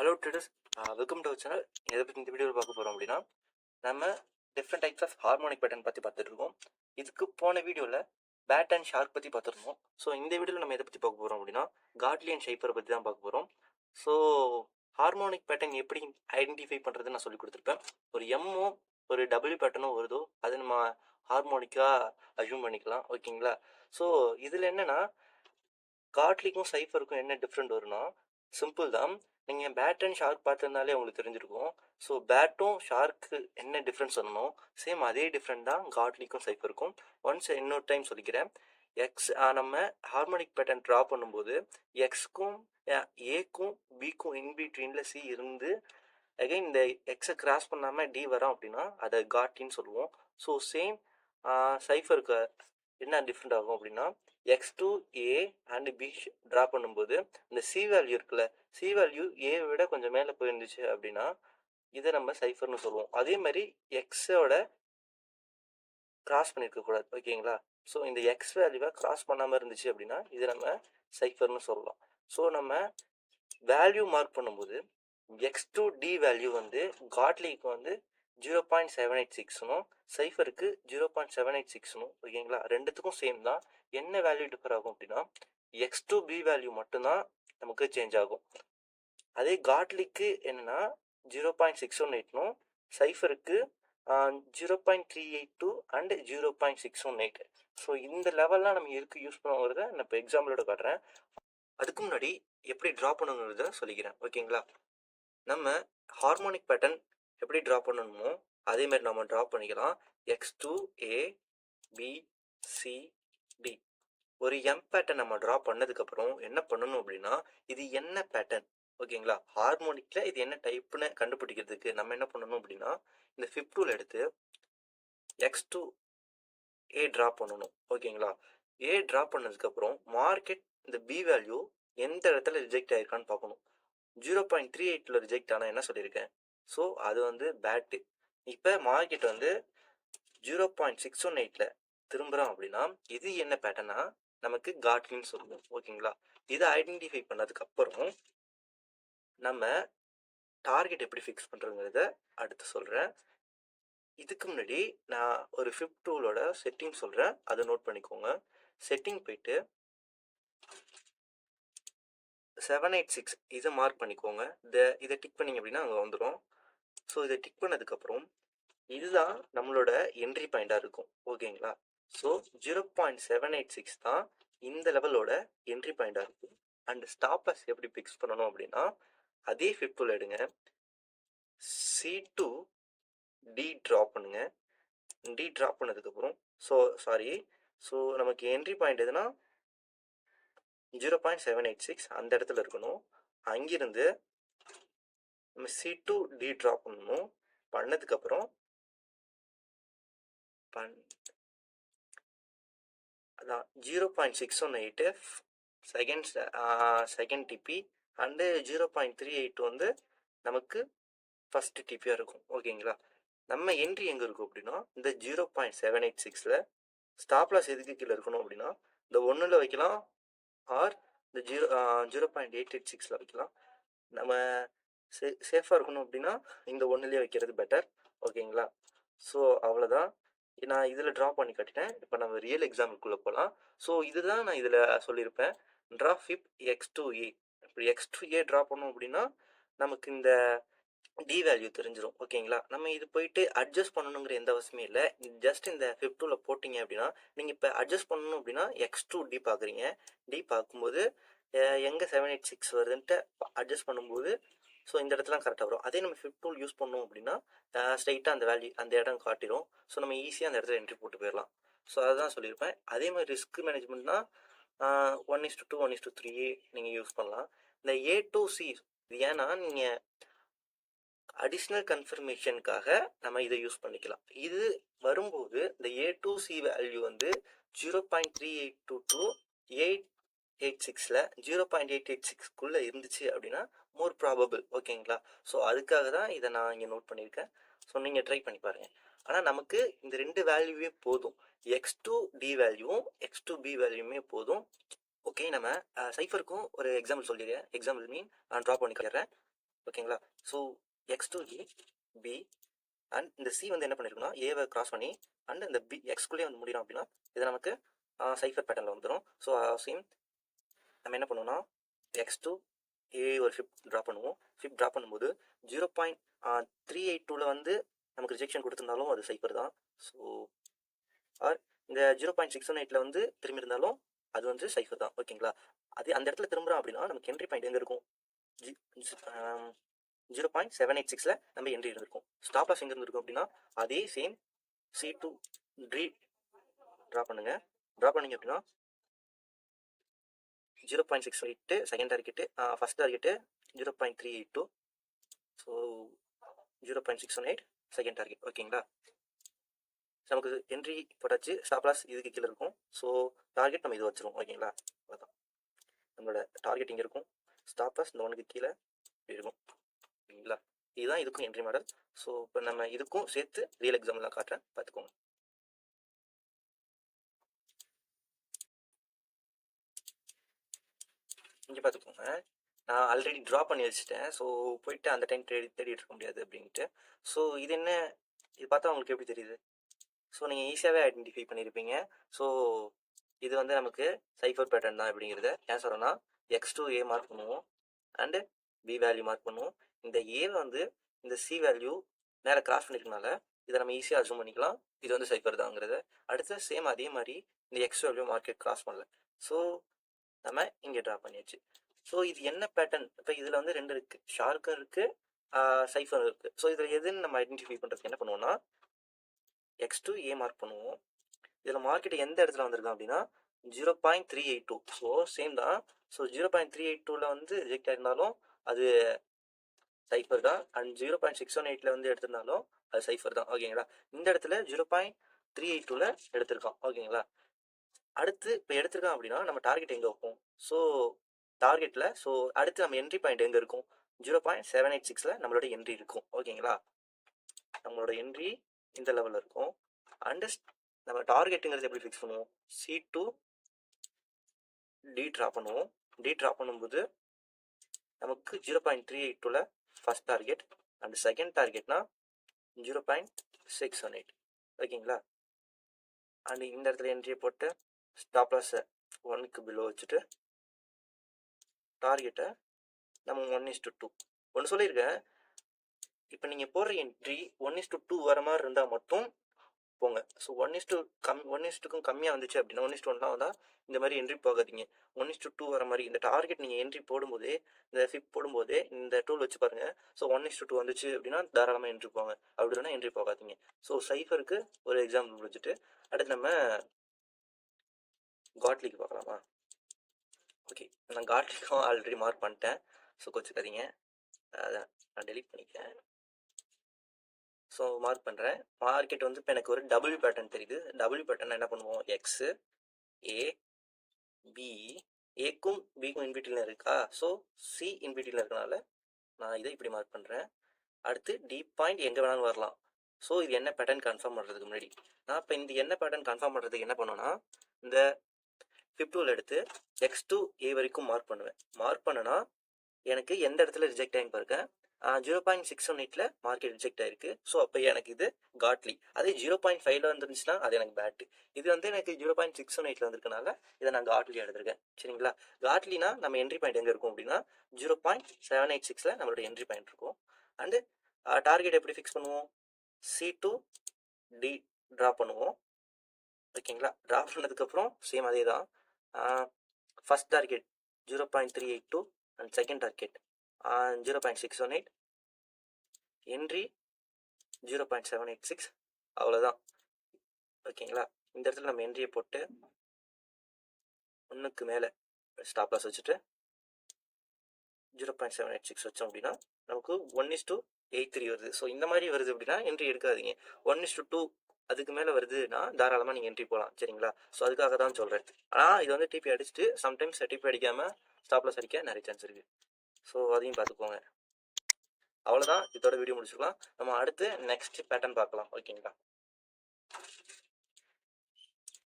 Hello traders, welcome to our channel. எதை பற்றி இந்த வீடியோவில் பார்க்க போகிறோம் அப்படின்னா, நம்ம different types of harmonic pattern பற்றி பார்த்துட்டு இருக்கோம். இதுக்கு போன வீடியோவில் பேட் அண்ட் ஷார்க் பற்றி பார்த்துருந்தோம். ஸோ இந்த வீடியோவில் நம்ம எதை பற்றி பார்க்க போகிறோம் அப்படின்னா, காட்லி அண்ட் ஷைப்பரை பற்றி தான் பார்க்க போகிறோம். ஸோ ஹார்மோனிக் பேட்டர்ன் எப்படி ஐடென்டிஃபை பண்ணுறதுன்னு நான் சொல்லி கொடுத்துருப்பேன். ஒரு எம்மோ ஒரு டபிள்யூ பேட்டர்னோ வருதோ அதை நம்ம ஹார்மோனிக்காக அஸ்யூம் பண்ணிக்கலாம். ஓகேங்களா? ஸோ இதில் என்னென்னா, காட்லிக்கும் சைஃபருக்கும் என்ன டிஃப்ரெண்ட் வரும்னா, சிம்பிள் தான். நீங்கள் பேட் அண்ட் ஷார்க் பார்த்துருந்தாலே உங்களுக்கு தெரிஞ்சிருக்கும். ஸோ பேட்டும் ஷார்க்கு என்ன டிஃப்ரென்ஸ் வரணும், சேம் அதே டிஃப்ரெண்ட் தான் காட்லிக்கும் சைஃபருக்கும். ஒன்ஸ் இன்னொரு டைம் சொல்லிக்கிறேன். நம்ம ஹார்மோனிக் பேட்டர்ன் ட்ரா பண்ணும்போது எக்ஸ்க்கும் ஏக்கும் பிக்கும் இன்பிட்வீனில் சி இருந்து அகைன் இந்த எக்ஸை கிராஸ் பண்ணாமல் டி வரோம் அப்படின்னா அதை காட்லின்னு சொல்லுவோம். ஸோ சேம் சைஃபருக்கு என்ன டிஃப்ரெண்ட் ஆகும் அப்படின்னா, x2 a and b draw பண்ணும்போது இந்த சி வேல்யூ இருக்குல்ல, சி வேல்யூ ஏ விட கொஞ்சம் மேலே போயிருந்துச்சு அப்படின்னா இதை நம்ம சைஃபர்னு சொல்லுவோம். அதே மாதிரி எக்ஸோட கிராஸ் பண்ணியிருக்க கூடாது. ஓகேங்களா? ஸோ இந்த எக்ஸ் வேல்யூவை கிராஸ் பண்ணாமல் இருந்துச்சு அப்படின்னா இதை நம்ம சைஃபர்னு சொல்லலாம். ஸோ நம்ம வேல்யூ மார்க் பண்ணும்போது x2 d வேல்யூ வந்து காட்லிக்கு வந்து 0.786னும் சைஃபருக்கு 0.786னும். ஓகேங்களா? ரெண்டுத்துக்கும் சேம் தான். என்ன வேல்யூ டிஃபர் ஆகும் அப்படின்னா, x2b வேல்யூ மட்டும்தான் நமக்கு சேஞ்ச் ஆகும். அதே காட்லிக்கு என்னன்னா 0.618னும் சைஃபருக்கு 0.382 அண்ட் 0.618. ஸோ இந்த லெவல்லாம் நம்ம எதுக்கு யூஸ் பண்ணுங்கிறத நான் இப்போ எக்ஸாம்பிளோட காட்டுறேன். அதுக்கு முன்னாடி எப்படி ட்ரா பண்ணுங்கிறத சொல்லிக்கிறேன். ஓகேங்களா? நம்ம ஹார்மோனிக் பேட்டர்ன் எப்படி ட்ரா பண்ணணுமோ அதே மாதிரி நம்ம ட்ரா பண்ணிக்கலாம். x2 a b c d ஒரு எம் பேட்டர்ன் நம்ம ட்ரா பண்ணதுக்கப்புறம் என்ன பண்ணணும் அப்படின்னா, இது என்ன பேட்டர்ன், ஓகேங்களா, ஹார்மோனிக்கில் இது என்ன டைப்புன்னு கண்டுபிடிக்கிறதுக்கு நம்ம என்ன பண்ணணும் அப்படின்னா, இந்த ஃபிப் டூல் எடுத்து x2 a ட்ரா பண்ணணும். ஓகேங்களா? a ட்ரா பண்ணதுக்கப்புறம் மார்க்கெட் இந்த b வேல்யூ எந்த இடத்துல ரிஜெக்ட் ஆயிருக்கான்னு பார்க்கணும். 0.38ல ரிஜெக்ட் ஆனால் என்ன சொல்லியிருக்கேன், ஸோ அது வந்து பேட்டு. இப்போ மார்க்கெட் வந்து 0.618ல திரும்புகிறோம் அப்படின்னா இது என்ன பேட்டர்னா நமக்கு காட்லின்னு சொல்லுவோம். ஓகேங்களா? இதை ஐடென்டிஃபை பண்ணதுக்கப்புறம் நம்ம டார்கெட் எப்படி ஃபிக்ஸ் பண்ணுறதுங்கிறத அடுத்து சொல்கிறேன். இதுக்கு முன்னாடி நான் ஒரு ஃபிப் டூலோட செட்டிங் சொல்கிறேன், அதை நோட் பண்ணிக்கோங்க. செட்டிங் போயிட்டு 786 இதை மார்க் பண்ணிக்கோங்க. இதை டிக் பண்ணிங்க அப்படின்னா அங்கே வந்துடும். ஸோ இதை டிக் பண்ணதுக்கப்புறம் இதுதான் நம்மளோட என்ட்ரி பாயிண்டாக இருக்கும். ஓகேங்களா? ஸோ 0.786 தான் இந்த லெவலோட என்ட்ரி பாயிண்டாக இருக்கும். அண்ட் ஸ்டாப்பர்ஸ் எப்படி ஃபிக்ஸ் பண்ணணும் அப்படின்னா, அதே ஃபிப் டூல் எடுங்க, C2 D ட்ரா பண்ணுங்க. D ட்ரா பண்ணதுக்கப்புறம் ஸோ நமக்கு என்ட்ரி பாயிண்ட் எதுனா 0.786 அந்த இடத்துல இருக்கணும். அங்கிருந்து நம்ம C2 D ட்ரா பண்ணணும். பண்ணதுக்கப்புறம் அதான் 0.618 செகண்ட் டிபி அண்டு 0.38 வந்து நமக்கு ஃபர்ஸ்ட் டிபியாக இருக்கும். ஓகேங்களா? நம்ம என்ட்ரி எங்கே இருக்கும் அப்படின்னா, இந்த 0.786ல் ஸ்டாப்லாஸ் எதுக்கு கீழே இருக்கணும் அப்படின்னா, இந்த 1ல் வைக்கலாம் ஆர் இந்த 0.886ல் வைக்கலாம். நம்ம சேஃபாக இருக்கணும் அப்படின்னா இந்த 1லேயே வைக்கிறது பெட்டர். ஓகேங்களா? ஸோ அவ்வளோதான். நான் இதில் ட்ரா பண்ணி காட்டிட்டேன். இப்போ நம்ம ரியல் எக்ஸாம்பிள்குள்ளே போகலாம். ஸோ இதுதான் நான் இதில் சொல்லியிருப்பேன், ட்ரா ஃபிப் x2a. இப்படி x2a ட்ரா பண்ணோம் அப்படின்னா நமக்கு இந்த டி வேல்யூ தெரிஞ்சிடும். ஓகேங்களா? நம்ம இது போயிட்டு அட்ஜஸ்ட் பண்ணணுங்கிற எந்த அவசியமே இல்லை. ஜஸ்ட் இந்த ஃபிப் டூவில் போட்டிங்க அப்படின்னா, நீங்கள் இப்போ அட்ஜஸ்ட் பண்ணணும் அப்படின்னா x2d பார்க்குறீங்க. டி பார்க்கும்போது எங்கே 786 வருதுன்ட்டு அட்ஜஸ்ட் பண்ணும்போது ஸோ இந்த இடத்துலாம் கரெக்டாக வரும். அதே நம்ம ஃபிப் டூல் யூஸ் பண்ணோம் அப்படின்னா ஸ்ட்ரைட்டாக அந்த வேல்யூ அந்த இடம் காட்டிடும். ஸோ நம்ம ஈஸியாக அந்த இடத்துல என்ட்ரி போட்டு போயிடலாம். ஸோ அதுதான் சொல்லியிருப்பேன். அதே மாதிரி ரிஸ்க் மேனேஜ்மெண்ட்னா 1:2 1:3 நீங்கள் யூஸ் பண்ணலாம். இந்த A to C இது ஏன்னா நீங்கள் அடிஷ்னல் கன்ஃபர்மேஷனுக்காக நம்ம இதை யூஸ் பண்ணிக்கலாம். இது வரும்போது இந்த A to C வேல்யூ வந்து 0.382 to 886ல் 0.886க்குள்ளே இருந்துச்சு அப்படின்னா மோர் ப்ராபபிள். ஓகேங்களா? ஸோ அதுக்காக தான் இதை நான் இங்கே நோட் பண்ணியிருக்கேன். ஸோ நீங்கள் ட்ரை பண்ணி பாருங்கள். ஆனால் நமக்கு இந்த ரெண்டு வேல்யூவே போதும், x2d வேல்யூவும் x2b வேல்யூமே போதும். ஓகே, நம்ம சைஃபருக்கும் ஒரு எக்ஸாம்பிள் சொல்லிடுறேன். எக்ஸாம்பிள் நான் ட்ரா பண்ணி காட்டுறேன். ஓகேங்களா. ஸோ x2a b அண்ட் இந்த சி வந்து என்ன பண்ணிருக்குன்னா ஏவை கிராஸ் பண்ணி அண்ட் இந்த பி எக்ஸ்குள்ளேயே வந்து முடியும் அப்படின்னா இது நமக்கு சைஃபர் பேட்டர்னில் வந்துடும். ஸோ சேம் நம்ம என்ன பண்ணுவோம்னா x2 ஏ ஒரு ஃபிப் ட்ரா பண்ணுவோம். ஃபிப் ட்ரா பண்ணும்போது 0.382 வந்து நமக்கு ரிஜெக்ஷன் கொடுத்துருந்தாலும் அது சைஃபர் தான். ஸோ ஆர் இந்த 0.618 வந்து திரும்பி இருந்தாலும் அது வந்து சைஃபர் தான். ஓகேங்களா. அது அந்த இடத்துல திரும்புகிறோம் அப்படின்னா நமக்கு என்ட்ரி பாயிண்ட் எங்கே இருக்கும், 0.786 நம்ம என்ட்ரி இருந்திருக்கும். ஸ்டாப் லாஸ் எங்கே இருந்திருக்கும் அப்படின்னா அதே சேம் C2 ட்ரா பண்ணுங்க. ட்ரா பண்ணிங்க அப்படின்னா 0.618 second target, first target 0.382, so 0.618 second target. ஓகேங்களா. நமக்கு என்ட்ரி போட்டாச்சு, ஸ்டாப் லாஸ் இதுக்கு கீழே இருக்கும். ஸோ டார்கெட் நம்ம இது வச்சிருவோம். ஓகேங்களா. அதுதான் நம்மளோட டார்கெட் இங்கே இருக்கும், ஸ்டாப் லாஸ் இந்த ஒன்றுக்கு கீழே இருக்கும். ஓகேங்களா. இதுதான் இதுக்கும் என்ட்ரி மாடல். ஸோ இப்போ நம்ம இதுக்கும் சேர்த்து ரியல் எக்ஸாம்பிள்லாம் காட்டுறேன், பார்த்துக்கோங்க. இங்கே பார்த்துக்கோங்க, நான் ஆல்ரெடி ட்ரா பண்ணி வச்சுட்டேன். ஸோ போயிட்டு அந்த டைம் தேடிட்டு இருக்க முடியாது அப்படின்ட்டு. ஸோ இது என்ன, இது பார்த்தா உங்களுக்கு எப்படி தெரியுது? ஸோ நீங்கள் ஈஸியாகவே ஐடென்டிஃபை பண்ணியிருப்பீங்க. ஸோ இது வந்து நமக்கு சைஃபர் பேட்டர்ன் தான் அப்படிங்கிறத ஏன் சொல்கிறேன்னா x2a மார்க் பண்ணுவோம் அண்டு b வேல்யூ மார்க் பண்ணுவோம். இந்த ஏ வந்து இந்த சி வேல்யூ மேலே கிராஸ் பண்ணிருக்கனால இதை நம்ம ஈஸியாக அசூம் பண்ணிக்கலாம் இது வந்து சைஃபர் தாங்கிறத. அடுத்து சேம் அதே மாதிரி இந்த எக்ஸ் வேல்யூ மார்க்கெட் கிராஸ் பண்ணல. ஸோ நம்ம இங்கே ட்ரா பண்ணியாச்சு. ஸோ இது என்ன பேட்டர்ன், இப்போ இதில் வந்து ரெண்டு இருக்குது, ஷார்க்கும் இருக்குது, சைஃபரும் இருக்குது. ஸோ இதில் எதுன்னு நம்ம ஐடென்டிஃபை பண்ணுறதுக்கு என்ன பண்ணுவோம்னா x2a மார்க் பண்ணுவோம். இதில் மார்க்கெட் எந்த இடத்துல வந்திருக்கோம் அப்படின்னா 0.382. ஸோ சேம் தான். ஸோ 0.382 வந்து ரிஜெக்ட் ஆயிருந்தாலும் அது சைஃபர் தான். அண்ட் 0.618 வந்து எடுத்திருந்தாலும் அது சைஃபர் தான். ஓகேங்களா. இந்த இடத்துல 0.382 எடுத்திருக்கோம். ஓகேங்களா. அடுத்து இப்போ எடுத்திருக்கோம் அப்படின்னா நம்ம டார்கெட் எங்கே வைப்போம்? ஸோ டார்கெட்டில் ஸோ அடுத்து நம்ம என்ட்ரி பாயிண்ட் எங்கே இருக்கும்? 0.786 நம்மளோட என்ட்ரி இருக்கும். ஓகேங்களா. நம்மளோட என்ட்ரி இந்த லெவலில் இருக்கும். அண்ட் நம்ம டார்கெட்டுங்கிறது எப்படி ஃபிக்ஸ் பண்ணுவோம்? C2 டி ட்ரா பண்ணுவோம். டி ட்ரா பண்ணும்போது நமக்கு 0.382 ஃபர்ஸ்ட் டார்கெட் அண்ட் செகண்ட் டார்கெட்னா 0.618. ஓகேங்களா. அண்ட் இந்த இடத்துல என்ட்ரியை போட்டு ஸ்டாப் லாஸை 1க்கு பிலோ வச்சுட்டு டார்கெட்டை நம்ம 1:2 ஒன்று சொல்லியிருக்கேன். இப்போ நீங்கள் போடுற என்ட்ரி 1:2 வர மாதிரி இருந்தால் மட்டும் போங்க. ஸோ 1:1க்கும் கம்மியாக வந்துச்சு அப்படின்னா 1:1 வந்தால் இந்த மாதிரி என்ட்ரி போகாதீங்க. 1:2 வர மாதிரி இந்த டார்கெட் நீங்கள் என்ட்ரி போடும்போதே இந்த ஃபிப் போடும்போதே இந்த டூல் வச்சு பாருங்கள். ஸோ 1:2 வந்துச்சு அப்படின்னா தாராளமாக என்ட்ரி போங்க, அப்படி இல்லைன்னா என்ட்ரி போகாதீங்க. ஸோ சைஃபருக்கு ஒரு எக்ஸாம்பிள் வச்சுட்டு அடுத்து நம்ம காட்லிக்கு பார்க்கலாமா? ஓகே, நான் காட்லிக்கும் ஆல்ரெடி மார்க் பண்ணிட்டேன். ஸோ கோச்சுக்காதீங்க, அதை நான் டெலிட் பண்ணிக்கிறேன். ஸோ மார்க் பண்ணுறேன். மார்க்கெட் வந்து இப்போ எனக்கு ஒரு டபுள்யூ பேட்டர்ன் தெரியுது. டபுள்யூ பேட்டர்ன் என்ன பண்ணுவோம்? எக்ஸு ஏ பி, ஏக்கும் பிக்கும் இன்பிட்வீனில் இருக்கா? ஸோ சி இன்பிட்வீனில் இருக்கனால நான் இதை இப்படி மார்க் பண்ணுறேன். அடுத்து டி பாயிண்ட் எங்கே வேணாலும் வரலாம். ஸோ இது என்ன பேட்டர்ன் கன்ஃபார்ம் பண்ணுறதுக்கு முன்னாடி நான் இப்போ இந்த என்ன பேட்டர்ன் கன்ஃபார்ம் பண்ணுறதுக்கு என்ன பண்ணுவேன்னா இந்த ஃபிப் டூல் எடுத்து x2a வரைக்கும் மார்க் பண்ணுவேன். மார்க் பண்ணனா எனக்கு எந்த இடத்துல ரிஜெக்ட் ஆகி பாருங்க, 0.618 மார்க்கெட் ரிஜெக்ட் ஆயிருக்கு. ஸோ அப்போ எனக்கு இது காட்லி. அதே 0.5 வந்துருந்துச்சுன்னா அது எனக்கு பேட்டு. இது வந்து எனக்கு 0.618 வந்திருக்கனால இதை நான் காட்லி எடுத்திருக்கேன். சரிங்களா. காட்லினா நம்ம என்ட்ரி பாயிண்ட் எங்கே இருக்கும் அப்படின்னா 0.786 நம்மளோட என்ட்ரி பாயிண்ட் இருக்கும். அண்டு டார்கெட் எப்படி ஃபிக்ஸ் பண்ணுவோம்? C2 டி ட்ரா பண்ணுவோம். ஓகேங்களா. ட்ரா பண்ணதுக்கப்புறம் சேம் அதே தான். First target 0.382 and second target 0.618, entry 0.786. அவ்வளோதான். ஓகேங்களா. இந்த இடத்துல நம்ம என்ட்ரியை போட்டு 1க்கு மேலே ஸ்டாப் லாஸ் வச்சுட்டு 0.786 வச்சோம் அப்படின்னா நமக்கு 1:83 வருது. ஸோ இந்த மாதிரி வருது அப்படின்னா என்ட்ரி எடுக்காதீங்க. 1:2 அதுக்கு மேலே வருதுன்னா தாராளமாக நீங்கள் என்ட்ரி போகலாம். சரிங்களா. ஸோ அதுக்காக தான் சொல்கிறேன். ஆனால் இது வந்து டிபி அடிச்சுட்டு சம்டைம்ஸ் டிபி அடிக்காமல் ஸ்டாப் லாஸ் அடிக்க நிறைய சான்ஸ் இருக்குது. ஸோ அதையும் பார்த்துக்கோங்க. அவ்வளோதான், இதோட வீடியோ முடிச்சுக்கலாம். நம்ம அடுத்து நெக்ஸ்ட் பேட்டர்ன் பார்க்கலாம். ஓகேங்களா.